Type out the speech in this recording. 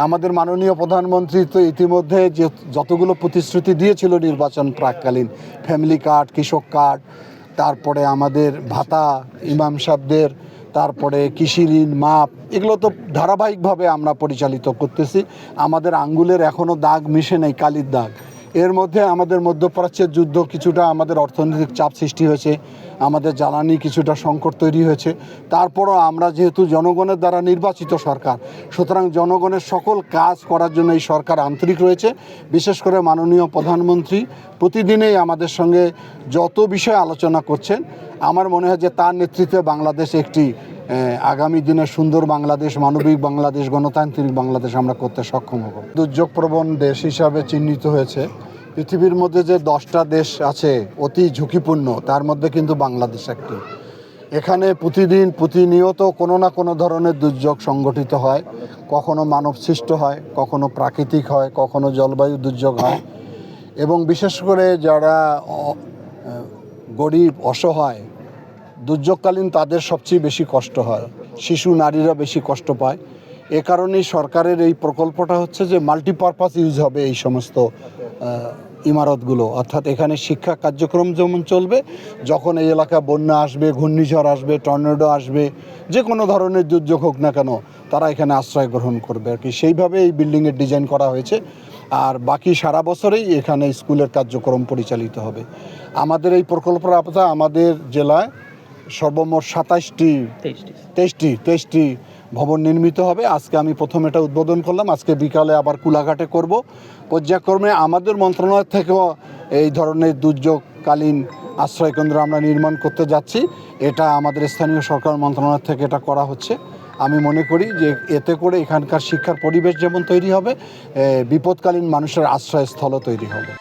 আমাদের মাননীয় প্রধানমন্ত্রী তো ইতিমধ্যে যে যতগুলো প্রতিশ্রুতি দিয়েছিল নির্বাচন প্রাককালীন, ফ্যামিলি কার্ড, কৃষক কার্ড, তারপরে আমাদের ভাতা ইমাম সাহেবদের, তারপরে কৃষি ঋণ মাপ, এগুলো তো ধারাবাহিকভাবে আমরা পরিচালিত করতেছি। আমাদের আঙ্গুলের এখনও দাগ মিশে নেই, কালির দাগ। এর মধ্যে আমাদের মধ্যপ্রাচ্যের যুদ্ধ কিছুটা আমাদের অর্থনৈতিক চাপ সৃষ্টি হয়েছে, আমাদের জ্বালানি কিছুটা সংকট তৈরি হয়েছে। তারপরও আমরা যেহেতু জনগণের দ্বারা নির্বাচিত সরকার, সুতরাং জনগণের সকল কাজ করার জন্য এই সরকার আন্তরিক রয়েছে। বিশেষ করে মাননীয় প্রধানমন্ত্রী প্রতিদিনেই আমাদের সঙ্গে যত বিষয়ে আলোচনা করছেন, আমার মনে হয় যে তার নেতৃত্বে বাংলাদেশ একটি আগামী দিনে সুন্দর বাংলাদেশ, মানবিক বাংলাদেশ, গণতান্ত্রিক বাংলাদেশ আমরা করতে সক্ষম হব। দুর্যোগপ্রবণ দেশ হিসাবে চিহ্নিত হয়েছে। পৃথিবীর মধ্যে যে 10টা দেশ আছে অতি ঝুঁকিপূর্ণ, তার মধ্যে কিন্তু বাংলাদেশ একটি। এখানে প্রতিনিয়ত কোনো না কোনো ধরনের দুর্যোগ সংগঠিত হয়, কখনো মানবসৃষ্ট হয়, কখনো প্রাকৃতিক হয়, কখনো জলবায়ু দুর্যোগ হয়। এবং বিশেষ করে যারা গরিব অসহায়, দুর্যোগকালীন তাদের সবচেয়ে বেশি কষ্ট হয়, শিশু নারীরা বেশি কষ্ট পায়। এ কারণেই সরকারের এই প্রকল্পটা হচ্ছে যে মাল্টিপারপাস ইউজ হবে এই সমস্ত ইমারতগুলো, অর্থাৎ এখানে শিক্ষা কার্যক্রম যেমন চলবে, যখন এই এলাকা বন্যা আসবে, ঘূর্ণিঝড় আসবে, টর্নেডো আসবে, যে কোনো ধরনের দুর্যোগ হোক না কেন, তারা এখানে আশ্রয় গ্রহণ করবে আর কি। সেইভাবে এই বিল্ডিংয়ের ডিজাইন করা হয়েছে। আর বাকি সারা বছরেই এখানে স্কুলের কার্যক্রম পরিচালিত হবে। আমাদের এই প্রকল্পের আওতায় আমাদের জেলায় সর্বমোট 23টি ভবন নির্মিত হবে। আজকে আমি প্রথম এটা উদ্বোধন করলাম, আজকে বিকালে আবার কুলাঘাটে করব। পর্যায়ক্রমে আমাদের মন্ত্রণালয় থেকেও এই ধরনের দুর্যোগকালীন আশ্রয়কেন্দ্র আমরা নির্মাণ করতে যাচ্ছি। এটা আমাদের স্থানীয় সরকার মন্ত্রণালয় থেকে এটা করা হচ্ছে। আমি মনে করি যে এতে করে এখানকার শিক্ষার পরিবেশ যেমন তৈরি হবে, বিপদকালীন মানুষের আশ্রয়স্থলও তৈরি হবে।